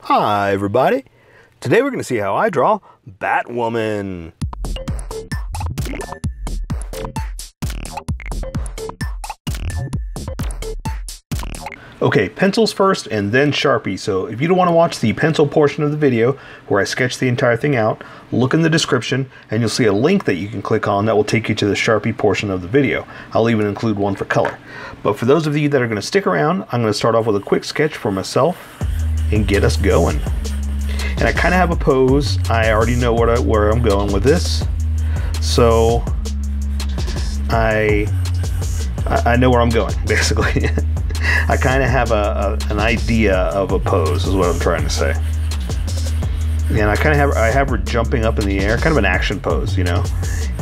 Hi everybody! Today we're going to see how I draw Batwoman. Okay, pencils first and then Sharpie. So if you don't want to watch the pencil portion of the video where I sketch the entire thing out, look in the description and you'll see a link that you can click on that will take you to the Sharpie portion of the video. I'll even include one for color. But for those of you that are going to stick around, I'm going to start off with a quick sketch for myself and get us going. And I kind of have a pose. I already know where I'm going with this. So I know where I'm going, basically. I kind of have an idea of a pose, is what I'm trying to say. And I have her jumping up in the air, kind of an action pose, you know.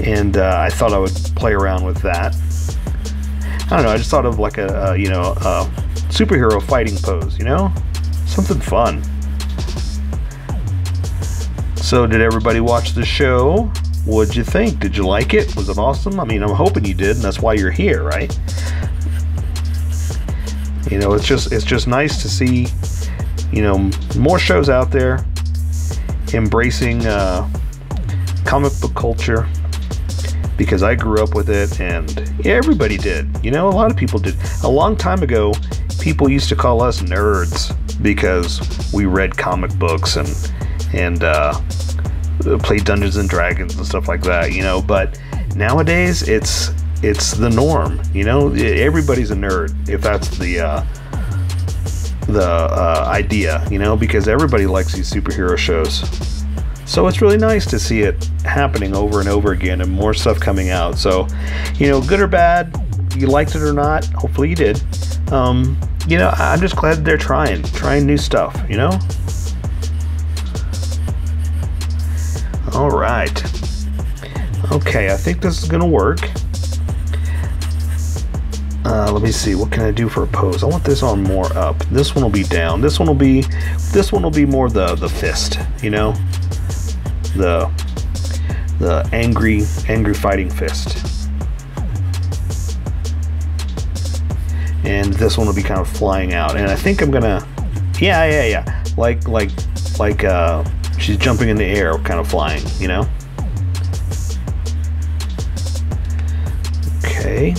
And I thought I would play around with that. I don't know. I just thought of like a superhero fighting pose, you know, something fun. So, did everybody watch the show? What'd you think? Did you like it? Was it awesome? I mean, I'm hoping you did, and that's why you're here, right? You know, it's just nice to see, you know, more shows out there embracing comic book culture, because I grew up with it, and yeah, everybody did. You know, a lot of people did. A long time ago, people used to call us nerds because we read comic books and played Dungeons and Dragons and stuff like that. You know, but nowadays it's the norm. You know, everybody's a nerd if that's the idea, you know, because everybody likes these superhero shows. So it's really nice to see it happening over and over again and more stuff coming out. So, you know, good or bad, you liked it or not, hopefully you did. You know, I'm just glad they're trying new stuff, you know. All right. Okay, I think this is gonna work. Let me see, what can I do for a pose? I want this arm more up. This one will be down. This one will be more the fist, you know? The angry fighting fist. And this one will be kind of flying out. And I think I'm gonna, yeah. Like she's jumping in the air, kind of flying, you know? Okay.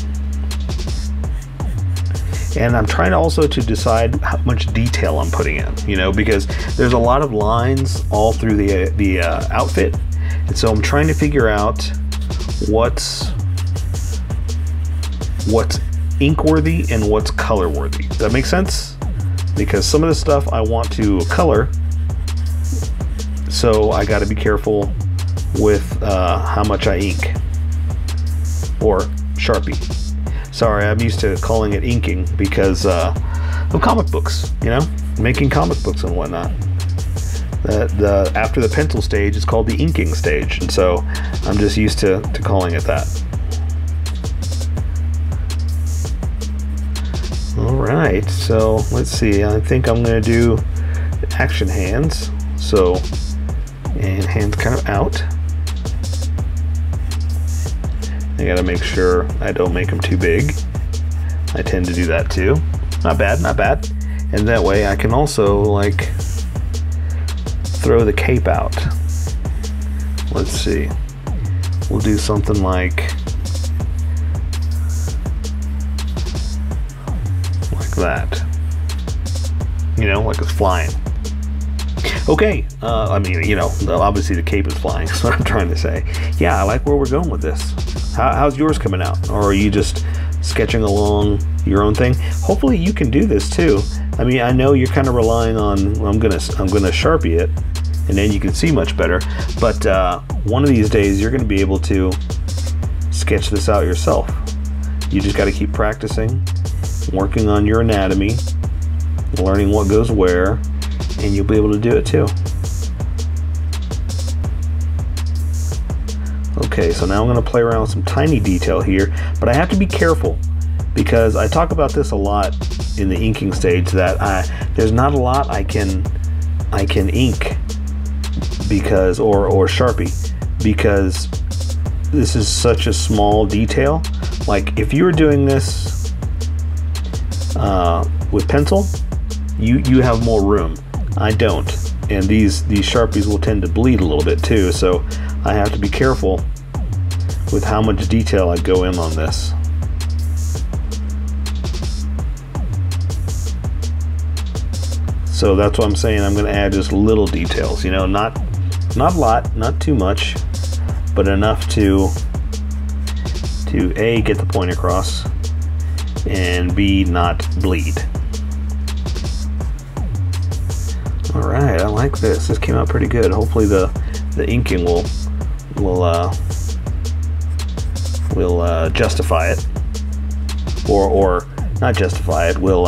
And I'm trying also to decide how much detail I'm putting in, you know, because there's a lot of lines all through the outfit. And so I'm trying to figure out what's ink worthy and what's color worthy. Does that make sense? Because some of the stuff I want to color, so I got to be careful with how much I ink or Sharpie. Sorry, I'm used to calling it inking because of comic books, you know, making comic books and whatnot. After the pencil stage, it's called the inking stage, and so I'm just used to calling it that. All right, so let's see. I think I'm going to do action hands. So, and hands kind of out. I gotta make sure I don't make them too big. I tend to do that too. Not bad, not bad. And that way I can also like throw the cape out. Let's see. We'll do something like that. You know, like it's flying. Okay, I mean, you know, obviously the cape is flying, that's what I'm trying to say. Yeah, I like where we're going with this. How's yours coming out? Or are you just sketching along your own thing? Hopefully you can do this too. I mean, I know you're kind of relying on, I'm gonna Sharpie it, and then you can see much better. But one of these days you're gonna be able to sketch this out yourself. You just gotta keep practicing, working on your anatomy, learning what goes where, and you'll be able to do it too. Okay, so now I'm going to play around with some tiny detail here, but I have to be careful because I talk about this a lot in the inking stage that there's not a lot I can ink because or Sharpie, because this is such a small detail. Like if you were doing this with pencil, you have more room. I don't. And these Sharpies will tend to bleed a little bit too, so I have to be careful with how much detail I go in on this. So that's what I'm saying. I'm going to add just little details, you know, not a lot, not too much, but enough to A, get the point across, and B, not bleed. All right, I like this. This came out pretty good. Hopefully the inking will justify it, or not justify it, will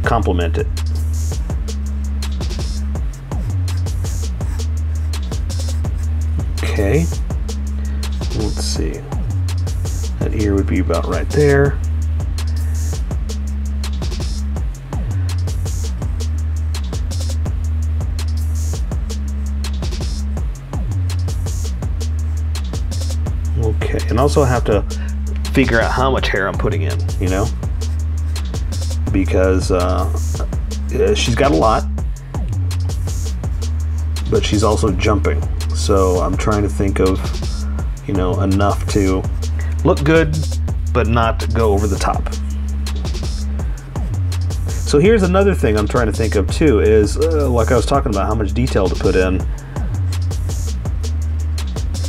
complement it. Okay, let's see. That ear would be about right there. Okay, and also have to figure out how much hair I'm putting in, you know, because she's got a lot, but she's also jumping. So I'm trying to think of, you know, enough to look good, but not go over the top. So here's another thing I'm trying to think of too, is like I was talking about, how much detail to put in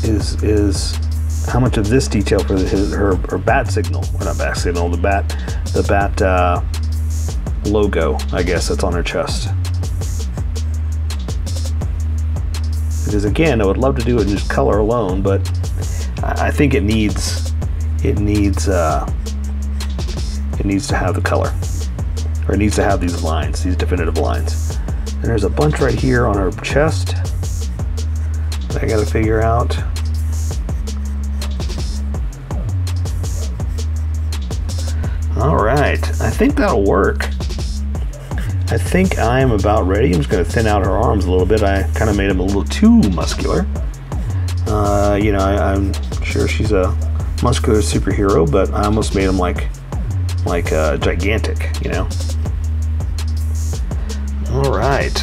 is how much of this detail for her bat signal, or not bat signal, the bat logo, I guess, that's on her chest. Because again, I would love to do it in just color alone, but I think it needs to have the color, or it needs to have these lines, these definitive lines. And there's a bunch right here on her chest that I got to figure out. All right, I think that'll work. I think I am about ready. I'm just going to thin out her arms a little bit. I kind of made them a little too muscular. You know, I'm sure she's a muscular superhero, but I almost made them like gigantic, you know. All right,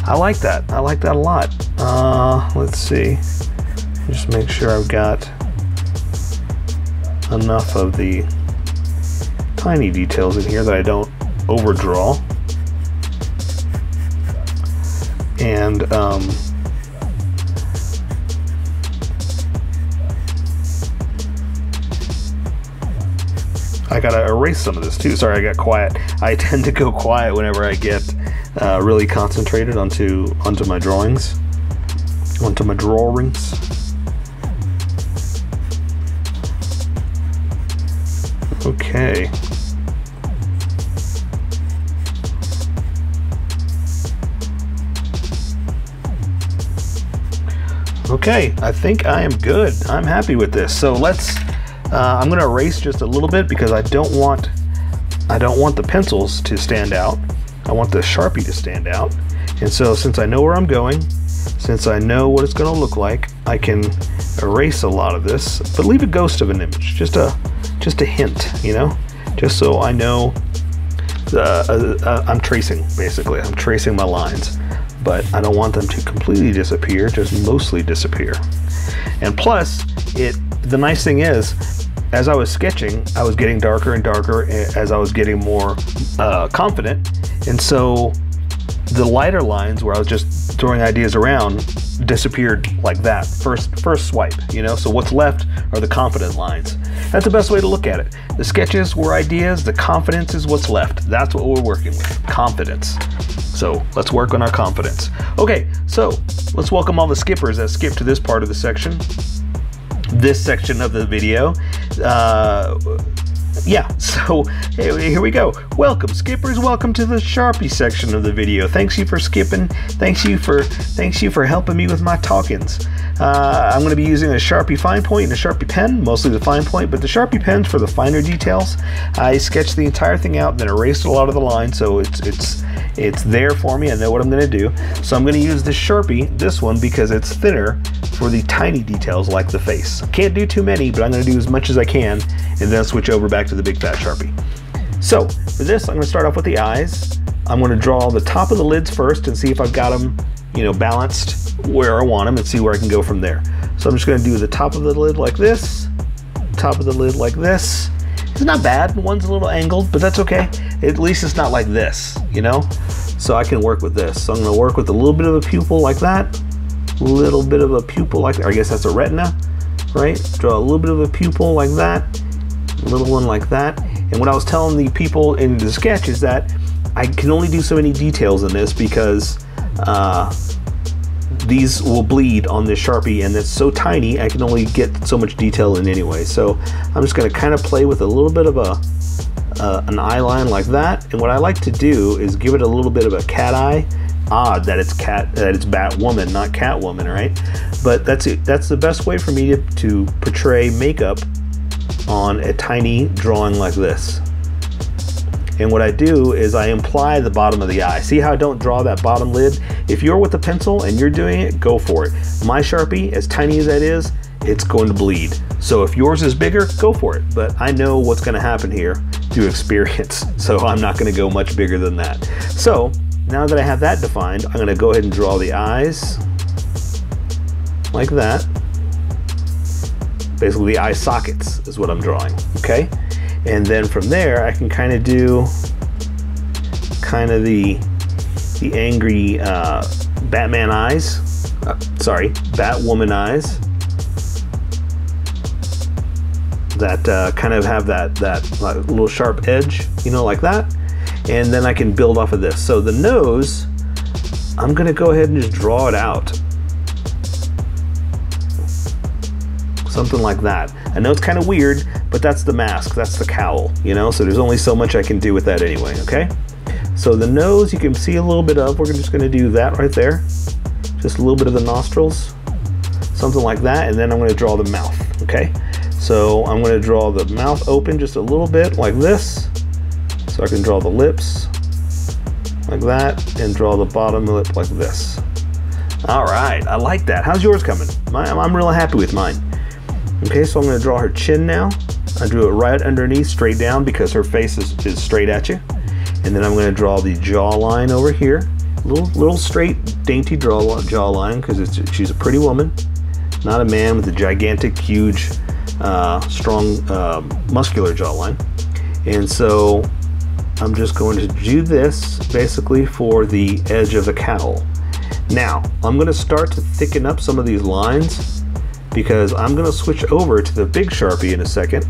I like that. I like that a lot. Let's see. Just make sure I've got enough of the tiny details in here that I don't overdraw. And I gotta erase some of this too. Sorry, I got quiet. I tend to go quiet whenever I get really concentrated onto my drawings, onto my drawings. Okay. Okay, I think I am good. I'm happy with this. So let's, I'm gonna erase just a little bit because I don't want the pencils to stand out. I want the Sharpie to stand out. And so since I know where I'm going, since I know what it's gonna look like, I can erase a lot of this, but leave a ghost of an image, just a hint, you know, just so I know I'm tracing, basically. I'm tracing my lines. But I don't want them to completely disappear, just mostly disappear. And plus, the nice thing is, as I was sketching, I was getting darker and darker as I was getting more confident. And so the lighter lines where I was just throwing ideas around disappeared like that, first swipe, you know? So what's left are the confident lines. That's the best way to look at it. The sketches were ideas, the confidence is what's left. That's what we're working with, confidence. So let's work on our confidence. Okay, so let's welcome all the skippers that skipped to this part of the section. This section of the video. Yeah, so here we go. Welcome, skippers. Welcome to the Sharpie section of the video. Thanks you for skipping. Thanks you for helping me with my talkings. I'm going to be using a Sharpie fine point and a Sharpie pen, mostly the fine point, but the Sharpie pen's for the finer details. I sketched the entire thing out, then erased a lot of the lines, so it's there for me. I know what I'm going to do. So I'm going to use this Sharpie, this one, because it's thinner for the tiny details like the face. Can't do too many, but I'm going to do as much as I can, and then switch over back to the big fat Sharpie. So for this, I'm going to start off with the eyes. I'm going to draw the top of the lids first and see if I've got them, you know, balanced where I want them, and see where I can go from there. So I'm just going to do the top of the lid like this, top of the lid like this. It's not bad. One's a little angled, but that's okay. At least it's not like this, you know? So I can work with this. So I'm going to work with a little bit of a pupil like that, a little bit of a pupil like that. I guess that's a retina, right? Draw a little bit of a pupil like that, a little one like that. And what I was telling the people in the sketch is that I can only do so many details in this because these will bleed on this Sharpie, and it's so tiny I can only get so much detail in anyway. So I'm just going to kind of play with a little bit of an eye line like that. And what I like to do is give it a little bit of a cat eye. Odd that it's Batwoman, not Catwoman, right? But that's it. That's the best way for me to portray makeup on a tiny drawing like this. And what I do is I imply the bottom of the eye. See how I don't draw that bottom lid? If you're with a pencil and you're doing it, go for it. My Sharpie, as tiny as that is, it's going to bleed. So if yours is bigger, go for it. But I know what's going to happen here through experience, so I'm not going to go much bigger than that. So now that I have that defined, I'm going to go ahead and draw the eyes like that. Basically the eye sockets is what I'm drawing, okay? And then from there I can kind of do the angry Batman eyes, sorry, Batwoman eyes that kind of have that little sharp edge, you know, like that. And then I can build off of this. So the nose, I'm gonna go ahead and just draw it out. Something like that. I know it's kind of weird, but that's the mask, that's the cowl, you know, so there's only so much I can do with that anyway, okay? So the nose, you can see a little bit of, we're just gonna do that right there. Just a little bit of the nostrils, something like that, and then I'm gonna draw the mouth, okay? So I'm gonna draw the mouth open just a little bit like this, so I can draw the lips like that, and draw the bottom lip like this. All right, I like that. How's yours coming? I'm really happy with mine. Okay, so I'm going to draw her chin now. I drew it right underneath, straight down, because her face is straight at you. And then I'm going to draw the jawline over here. Little straight, dainty jawline, because she's a pretty woman, not a man with a gigantic, huge, strong, muscular jawline. And so I'm just going to do this basically for the edge of the cowl. Now, I'm going to start to thicken up some of these lines, because I'm going to switch over to the big Sharpie in a second.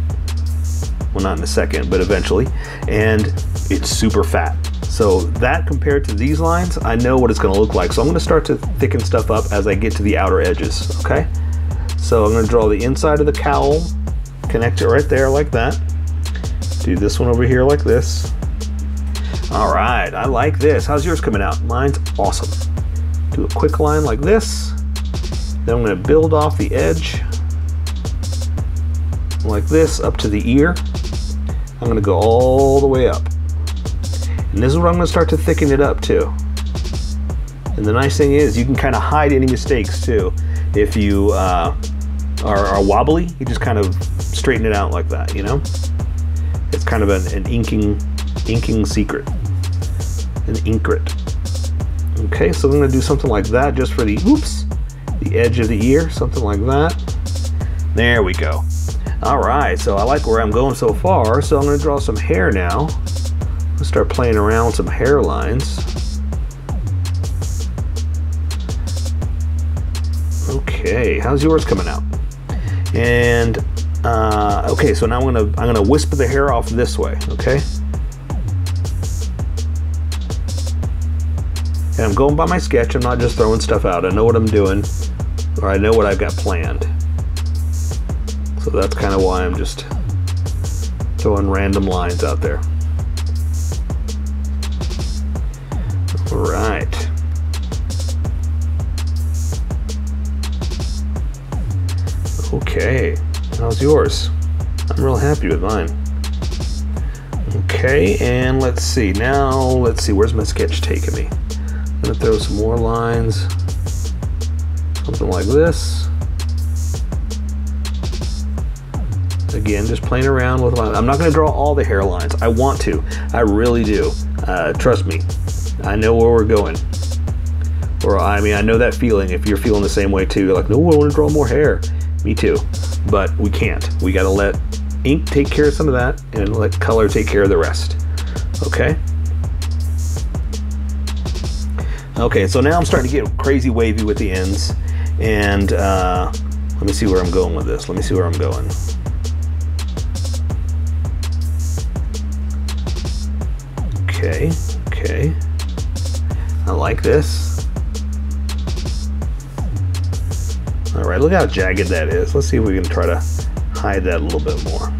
Well, not in a second, but eventually. And it's super fat. So that compared to these lines, I know what it's going to look like. So I'm going to start to thicken stuff up as I get to the outer edges, okay? So I'm going to draw the inside of the cowl, connect it right there like that. Do this one over here like this. All right, I like this. How's yours coming out? Mine's awesome. Do a quick line like this. Then I'm going to build off the edge like this up to the ear. I'm going to go all the way up. And this is where I'm going to start to thicken it up too. And the nice thing is you can kind of hide any mistakes too. If you are wobbly, you just kind of straighten it out like that, you know? It's kind of an inking secret. An inkret. Okay, so I'm going to do something like that just for the, oops, the edge of the ear, something like that. There we go. All right, so I like where I'm going so far, so I'm going to draw some hair now. Let's start playing around with some hairlines. Okay, how's yours coming out? And okay, so now I'm gonna wisp the hair off this way. Okay. And I'm going by my sketch. I'm not just throwing stuff out. I know what I'm doing, or I know what I've got planned. So that's kind of why I'm just throwing random lines out there. All right. Okay, how's yours? I'm real happy with mine. Okay, and let's see. Now, let's see. Where's my sketch taking me? I'm gonna throw some more lines. Something like this. Again, just playing around with lines. I'm not gonna draw all the hairlines. I want to. I really do. Trust me. I know where we're going. Or, I mean, I know that feeling. If you're feeling the same way too, you're like, no, I want to draw more hair. Me too. But we can't. We got to let ink take care of some of that and let color take care of the rest. Okay? Okay, so now I'm starting to get crazy wavy with the ends. And let me see where I'm going with this. Let me see where I'm going. Okay, okay. I like this. All right, look how jagged that is. Let's see if we can try to hide that a little bit more.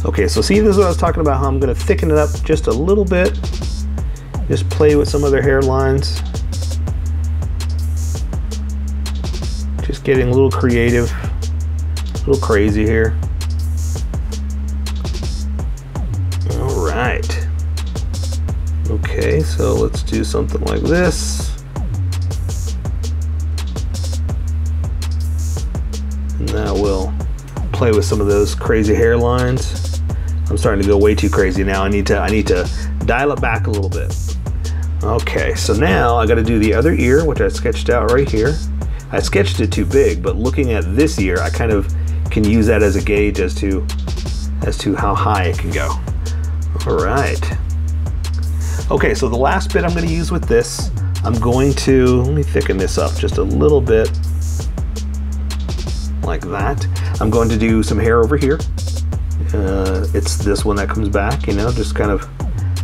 Okay, so see, this is what I was talking about, how I'm gonna thicken it up just a little bit. Just play with some of their hairlines. Just getting a little creative, a little crazy here. All right. Okay, so let's do something like this. And that will play with some of those crazy hairlines. I'm starting to go way too crazy now. I need to dial it back a little bit. Okay, so now I got to do the other ear, which I sketched out right here. I sketched it too big, but looking at this ear, I kind of can use that as a gauge as to how high it can go. All right. Okay, so the last bit I'm going to use with this, I'm going to, let me thicken this up just a little bit. Like that. I'm going to do some hair over here. It's this one that comes back, you know, just kind of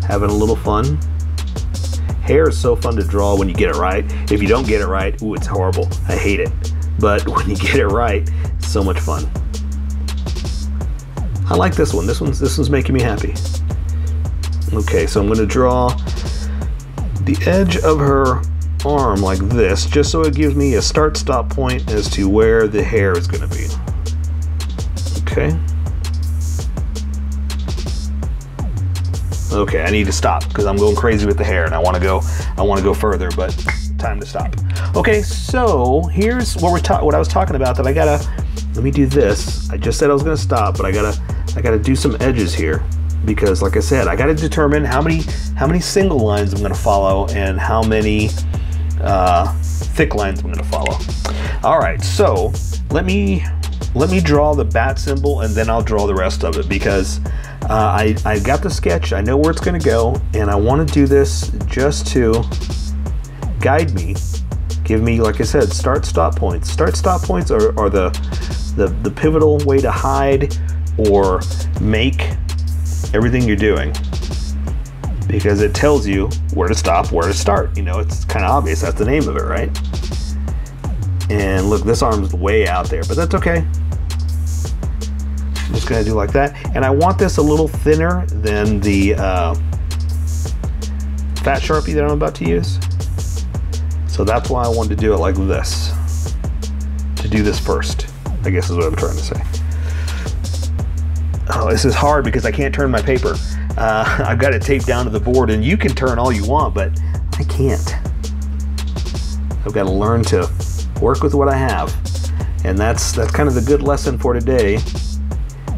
having a little fun. Hair is so fun to draw when you get it right. If you don't get it right, ooh, it's horrible. I hate it. But when you get it right, it's so much fun. I like this one. This one's making me happy. Okay, so I'm going to draw the edge of her arm like this, just so it gives me a start-stop point as to where the hair is going to be. Okay. Okay, I need to stop because I'm going crazy with the hair and I want to go further, but time to stop. Okay, so here's what I was talking about, that I gotta, let me do this. I just said I was going to stop, but I gotta do some edges here, because like I said, I gotta determine how many single lines I'm going to follow and how many thick lines I'm going to follow. All right, so let me draw the bat symbol and then I'll draw the rest of it, because I got the sketch, I know where it's going to go, and I want to do this just to guide me, give me, like I said, start-stop points. Start-stop points are the pivotal way to hide or make everything you're doing, because it tells you where to stop, where to start. You know, it's kind of obvious. That's the name of it, right? And look, this arm's way out there, but that's okay. I'm just going to do like that. And I want this a little thinner than the fat Sharpie that I'm about to use. So that's why I wanted to do it like this. To do this first, I guess is what I'm trying to say. Oh, this is hard because I can't turn my paper. I've got it taped down to the board, and you can turn all you want, but I can't. I've got to learn to work with what I have. And that's kind of the good lesson for today,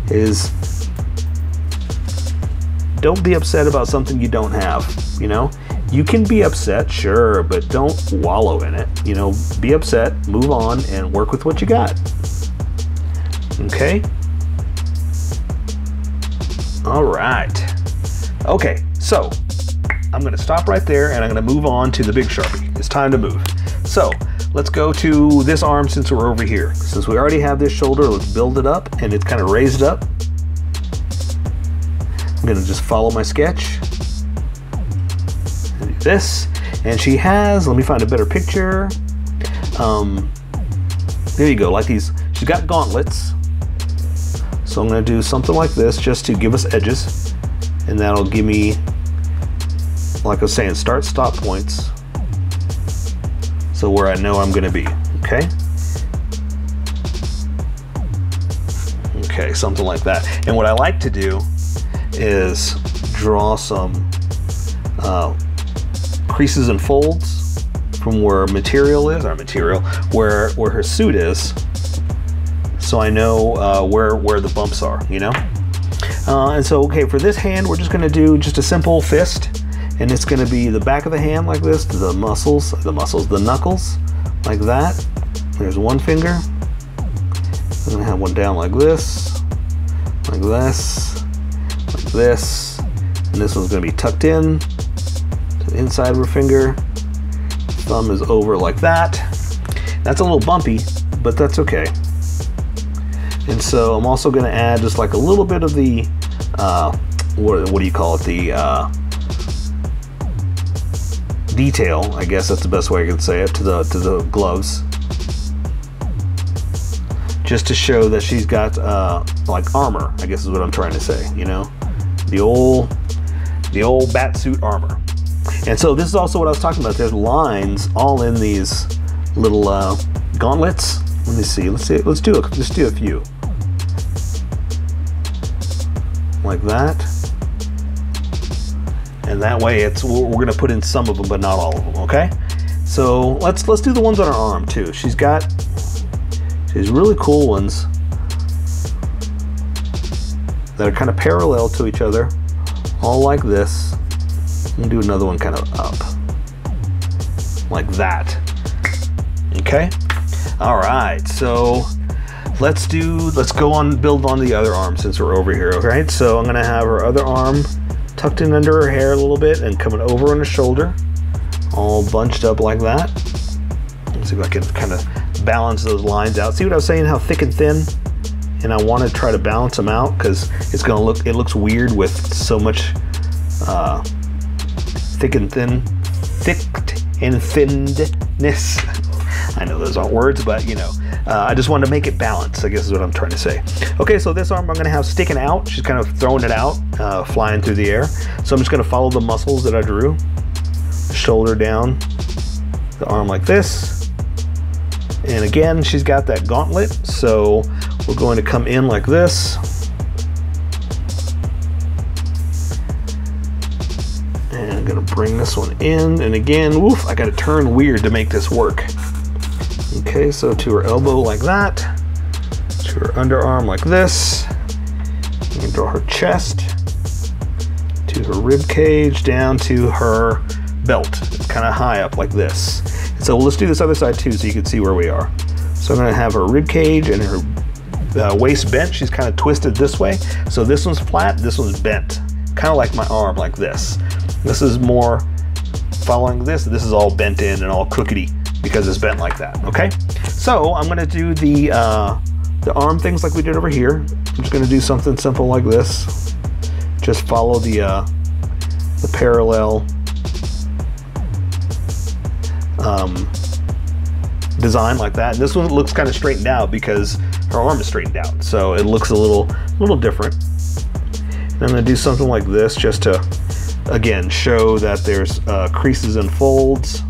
is don't be upset about something you don't have. You know, you can be upset, sure, but don't wallow in it. You know, be upset, move on, and work with what you got. Okay? All right. Okay, so I'm going to stop right there, and I'm going to move on to the big Sharpie. It's time to move. So let's go to this arm since we're over here. Since we already have this shoulder, let's build it up, and it's kind of raised up. I'm going to just follow my sketch. And do this. And she has, let me find a better picture. There you go, like these. She's got gauntlets. So I'm going to do something like this just to give us edges. And that'll give me, like I was saying, start-stop points. So where I know I'm going to be, okay? Okay, something like that. And what I like to do is draw some creases and folds from where material is, where her suit is, so I know where the bumps are, you know? And so, okay, for this hand, we're just going to do just a simple fist, And it's going to be the back of the hand like this, to the knuckles like that. There's one finger. I'm going to have one down like this, like this, like this. And this one's going to be tucked in to the inside of her finger. Thumb is over like that. That's a little bumpy, but that's okay. And so I'm also going to add just like a little bit of the, what do you call it? The detail, I guess that's the best way I can say it, to the gloves, just to show that she's got like armor, I guess is what I'm trying to say, you know, the old batsuit armor. And so this is also what I was talking about. There's lines all in these little gauntlets. Let me see. Let's do a few like that. And that way we're gonna put in some of them, but not all of them, okay? So let's do the ones on her arm too. She's really cool ones that are kind of parallel to each other, all like this. I'm gonna do another one kind of up, like that, okay? All right, so let's go on, build on the other arm since we're over here, okay? So I'm gonna have her other arm tucked in under her hair a little bit and coming over on her shoulder, all bunched up like that. Let's see if I can kind of balance those lines out. See what I was saying, how thick and thin? And I want to try to balance them out because it looks weird with so much thick and thinness. I know those aren't words, but you know, I just wanted to make it balanced, I guess is what I'm trying to say. Okay, so this arm I'm gonna have sticking out. She's kind of throwing it out, flying through the air. So I'm just gonna follow the muscles that I drew. Shoulder down, the arm like this. And again, she's got that gauntlet, so we're going to come in like this. And I'm gonna bring this one in, and again, woof, I gotta turn weird to make this work. Okay, so to her elbow like that, to her underarm like this. I'm gonna draw her chest, to her rib cage, down to her belt. It's kind of high up like this. And so let's do this other side too so you can see where we are. So I'm gonna have her rib cage and her waist bent. She's kind of twisted this way. So this one's flat, this one's bent. Kind of like my arm like this. This is more following this. This is all bent in and all crookedy because it's bent like that, okay? So I'm gonna do the arm things like we did over here. I'm just gonna do something simple like this. Just follow the parallel design like that. And this one looks kind of straightened out because her arm is straightened out. So it looks a little different. And I'm gonna do something like this just to, again, show that there's creases and folds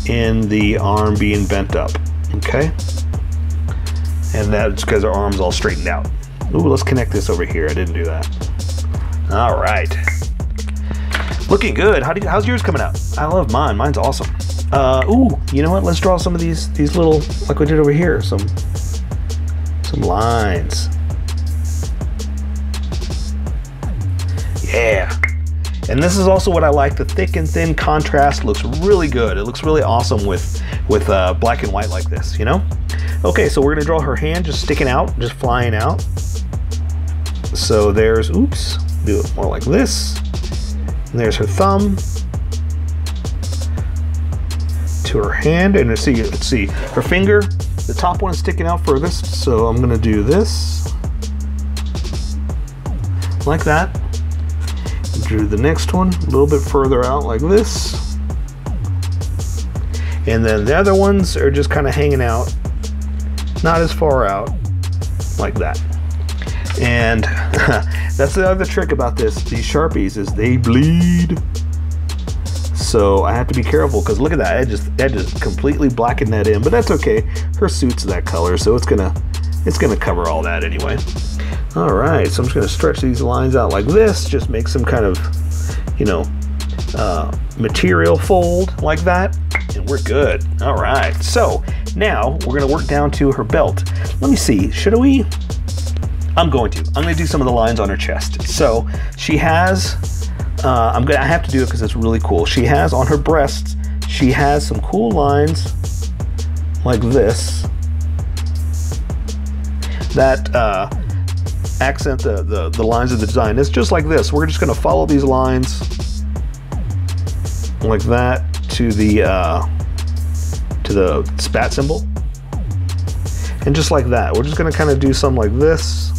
in the arm being bent up, okay? And that's because her arm's all straightened out. Ooh, let's connect this over here. I didn't do that. All right. Looking good. How's yours coming out? I love mine. Mine's awesome. Ooh, you know what? Let's draw some of these little, like we did over here, some lines. Yeah. And this is also what I like. The thick and thin contrast looks really good. It looks really awesome with black and white like this, you know? Okay, so we're gonna draw her hand just sticking out, just flying out. So there's, oops, do it more like this. And there's her thumb to her hand, and let's see, her finger, the top one is sticking out furthest. So I'm gonna do this, like that. Drew the next one a little bit further out like this, and then the other ones are just kind of hanging out, not as far out, like that. And that's the other trick about these Sharpies is they bleed. So I have to be careful because look at that, I just completely blackened that in, but that's okay. Her suit's that color, so it's gonna cover all that anyway. All right, so I'm just gonna stretch these lines out like this, just make some kind of, you know, material fold like that, and we're good. All right, so now we're gonna work down to her belt. Let me see, should we? I'm gonna do some of the lines on her chest. So she has I have to do it because it's really cool. She has on her breasts, she has some cool lines like this that accent the lines of the design. It's just like this. We're just going to follow these lines like that to the spat symbol, and just like that, we're just going to kind of do something like this.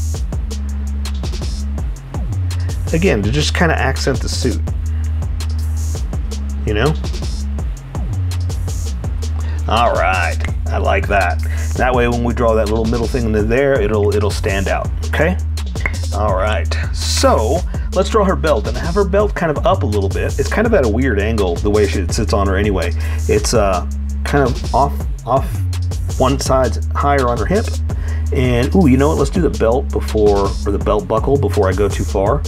Again, to just kind of accent the suit, you know? All right, I like that. That way, when we draw that little middle thing into there, it'll stand out, okay? All right, so let's draw her belt, and have her belt kind of up a little bit. It's kind of at a weird angle, the way it sits on her anyway. It's kind of off one side higher on her hip. And, ooh, you know what? Let's do the belt before, or the belt buckle before I go too far,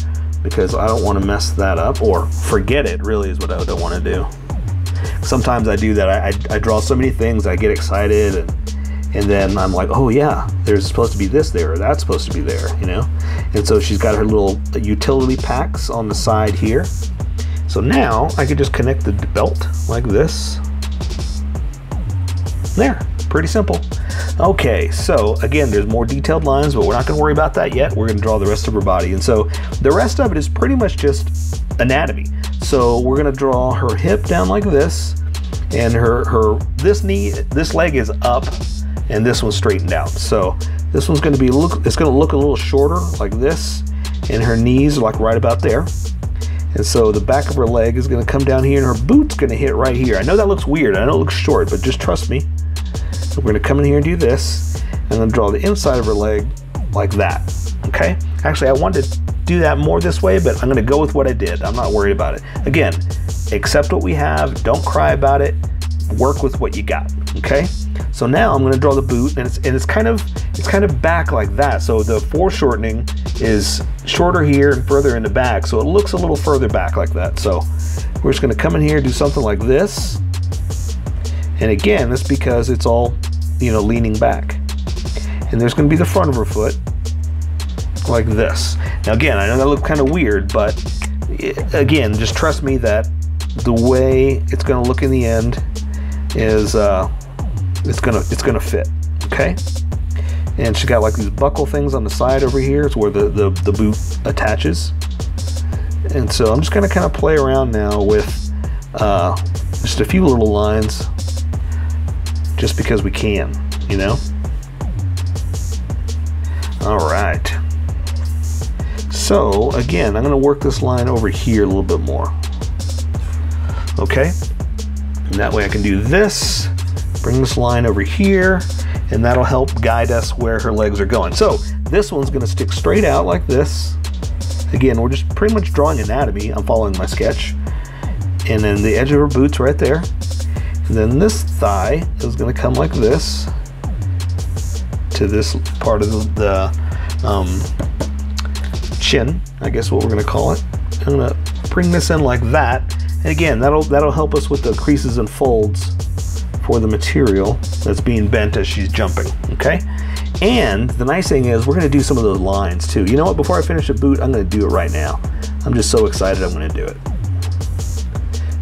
because I don't want to mess that up, or forget it, really, is what I don't want to do. Sometimes I do that. I draw so many things, I get excited, and then I'm like, oh yeah, there's supposed to be this there, or that's supposed to be there, you know? And so she's got her little utility packs on the side here. So now I could just connect the belt like this. There, pretty simple. Okay, so again, there's more detailed lines, but we're not going to worry about that yet. We're going to draw the rest of her body. And so the rest of it is pretty much just anatomy. So we're going to draw her hip down like this, and this leg is up, and this one's straightened out. So this one's going to be it's going to look a little shorter like this, and her knees are like right about there. And so the back of her leg is going to come down here, and her boot's going to hit right here. I know that looks weird. I know it looks short, but just trust me. So we're going to come in here and do this, and then draw the inside of her leg like that. Okay? Actually, I wanted to do that more this way, but I'm going to go with what I did. I'm not worried about it. Again, accept what we have. Don't cry about it. Work with what you got. Okay? So now I'm going to draw the boot, and it's kind of back like that. So the foreshortening is shorter here and further in the back, so it looks a little further back like that. So we're just going to come in here and do something like this. And again, that's because it's all, you know, leaning back. And there's going to be the front of her foot like this. Now again, I know that looks kind of weird, but again, just trust me that the way it's going to look in the end is it's gonna fit. Okay? And she got like these buckle things on the side over here. It's where the boot attaches. And so I'm just gonna kind of play around now with just a few little lines, just because we can, you know? All right. So again, I'm gonna work this line over here a little bit more. Okay? And that way I can do this, bring this line over here, and that'll help guide us where her legs are going. So this one's gonna stick straight out like this. Again, we're just pretty much drawing anatomy. I'm following my sketch. And then the edge of her boot's right there. And then this thigh is gonna come like this to this part of the chin, I guess what we're gonna call it. I'm gonna bring this in like that. And again, that'll help us with the creases and folds for the material that's being bent as she's jumping, okay? And the nice thing is we're gonna do some of those lines too. You know what, before I finish the boot, I'm gonna do it right now. I'm just so excited I'm gonna do it.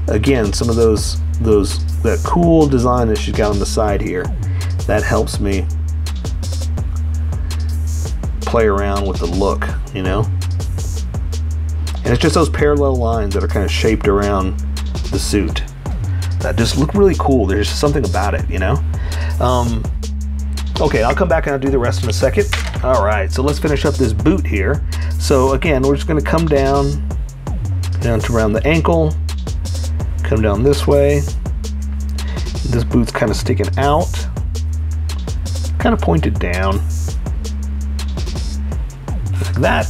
Again, some of that cool design that she's got on the side here, that helps me play around with the look, you know? And it's just those parallel lines that are kind of shaped around the suit that just look really cool. There's just something about it, you know? Okay, I'll come back and I'll do the rest in a second. All right, so let's finish up this boot here. So again, we're just gonna come down to around the ankle, come down this way. This boot's kind of sticking out, kind of pointed down, like that.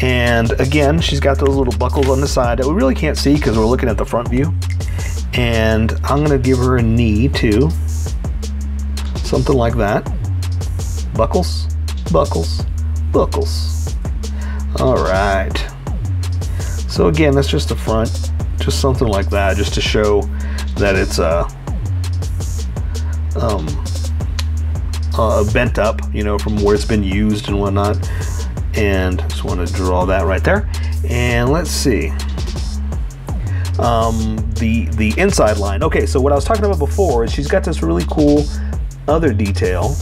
And again, she's got those little buckles on the side that we really can't see because we're looking at the front view. And I'm gonna give her a knee too. Something like that. Buckles, buckles, buckles. All right. So again, that's just the front, just something like that, just to show that it's bent up, you know, from where it's been used and whatnot. And just want to draw that right there. And let's see. the inside line. Okay, so what I was talking about before is she's got this really cool other detail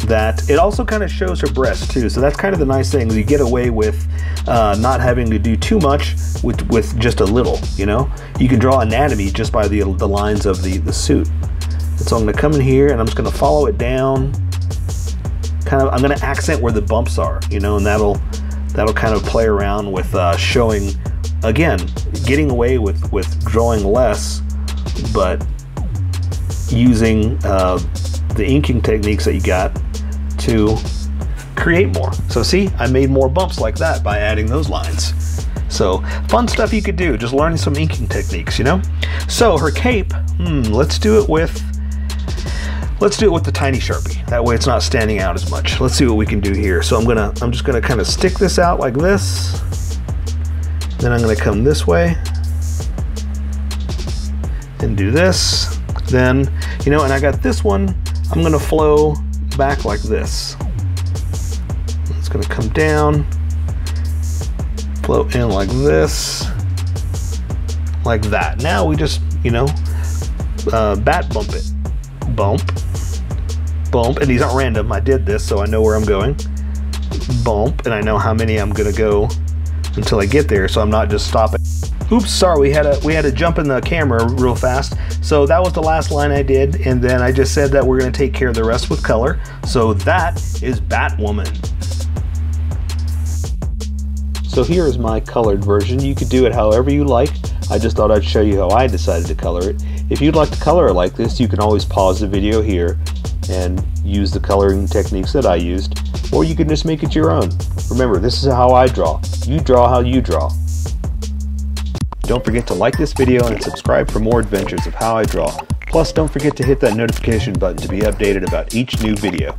that it also kind of shows her breast too. So that's kind of the nice thing. You get away with not having to do too much with just a little, you know? You can draw anatomy just by the lines of the suit. And so I'm going to come in here and I'm just going to follow it down. I'm going to accent where the bumps are, you know, and that'll kind of play around with showing, again, getting away with drawing less, but using the inking techniques that you got to create more. So see, I made more bumps like that by adding those lines. So fun stuff you could do, just learning some inking techniques, you know? So her cape, let's do it with the tiny Sharpie. That way it's not standing out as much. Let's see what we can do here. So I'm just gonna kind of stick this out like this. Then I'm gonna come this way and do this. Then, you know, and I got this one, I'm gonna flow back like this. It's gonna come down, flow in like this, like that. Now we just, you know, bat bump it. Bump, bump, and these aren't random. I did this so I know where I'm going. Bump, and I know how many I'm gonna go until I get there, so I'm not just stopping. Oops, sorry, we had to jump in the camera real fast. So that was the last line I did, and then I just said that we're gonna take care of the rest with color. So that is Batwoman. So here is my colored version. You could do it however you like. I just thought I'd show you how I decided to color it. If you'd like to color it like this, you can always pause the video here and use the coloring techniques that I used, or you can just make it your own. Remember, this is how I draw. You draw how you draw. Don't forget to like this video and subscribe for more adventures of how I draw. Plus, don't forget to hit that notification button to be updated about each new video.